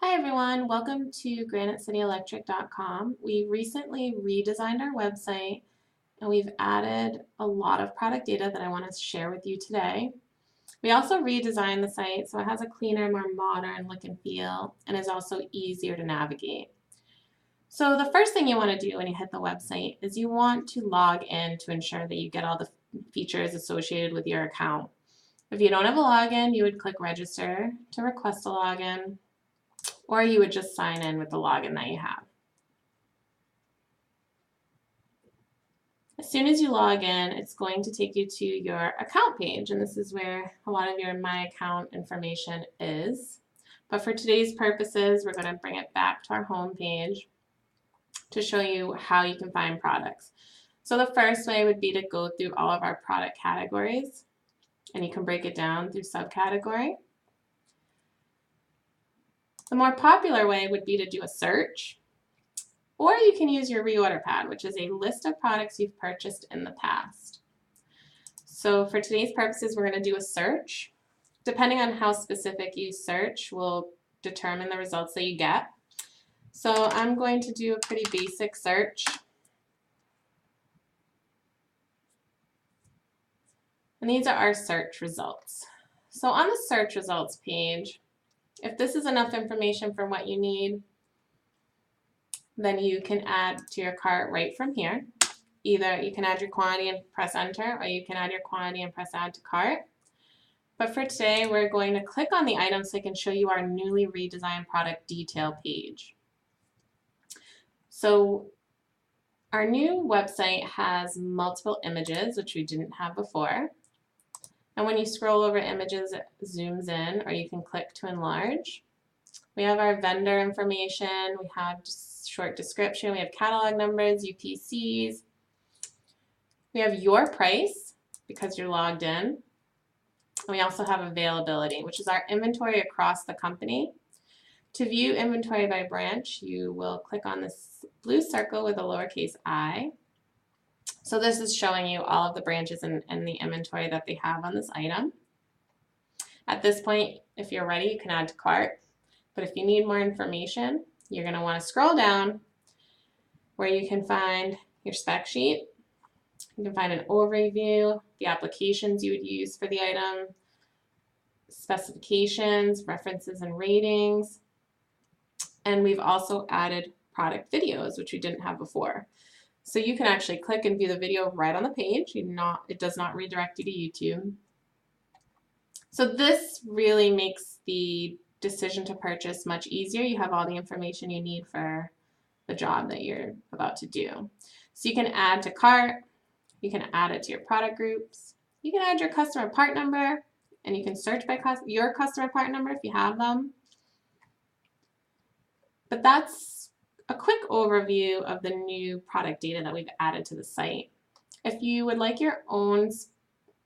Hi everyone, welcome to GraniteCityElectric.com. We recently redesigned our website and we've added a lot of product data that I want to share with you today. We also redesigned the site so it has a cleaner, more modern look and feel and is also easier to navigate. So the first thing you want to do when you hit the website is you want to log in to ensure that you get all the features associated with your account. If you don't have a login, you would click register to request a login, or you would just sign in with the login that you have. As soon as you log in, it's going to take you to your account page, and this is where a lot of your My Account information is. But for today's purposes, we're going to bring it back to our home page to show you how you can find products. So the first way would be to go through all of our product categories, and you can break it down through subcategory. The more popular way would be to do a search, or you can use your reorder pad, which is a list of products you've purchased in the past. So for today's purposes, we're going to do a search. Depending on how specific you search will determine the results that you get. So I'm going to do a pretty basic search. And these are our search results. So on the search results page, if this is enough information for what you need, then you can add to your cart right from here. Either you can add your quantity and press enter, or you can add your quantity and press add to cart. But for today, we're going to click on the item so I can show you our newly redesigned product detail page. So our new website has multiple images, which we didn't have before. And when you scroll over images, it zooms in, or you can click to enlarge. We have our vendor information, we have just short description, we have catalog numbers, UPCs. We have your price because you're logged in. And we also have availability, which is our inventory across the company. To view inventory by branch, you will click on this blue circle with a lowercase I. So this is showing you all of the branches and the inventory that they have on this item. At this point, if you're ready, you can add to cart. But if you need more information, you're going to want to scroll down where you can find your spec sheet. You can find an overview, the applications you would use for the item, specifications, references and ratings. And we've also added product videos, which we didn't have before. So you can actually click and view the video right on the page. It does not redirect you to YouTube. So this really makes the decision to purchase much easier. You have all the information you need for the job that you're about to do. So you can add to cart, you can add it to your product groups, you can add your customer part number, and you can search by your customer part number if you have them. But that's a quick overview of the new product data that we've added to the site. If you would like your own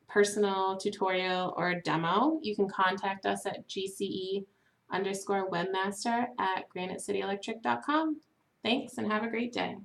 personal tutorial or demo, you can contact us at GCE_webmaster@granitecityelectric.com. Thanks and have a great day.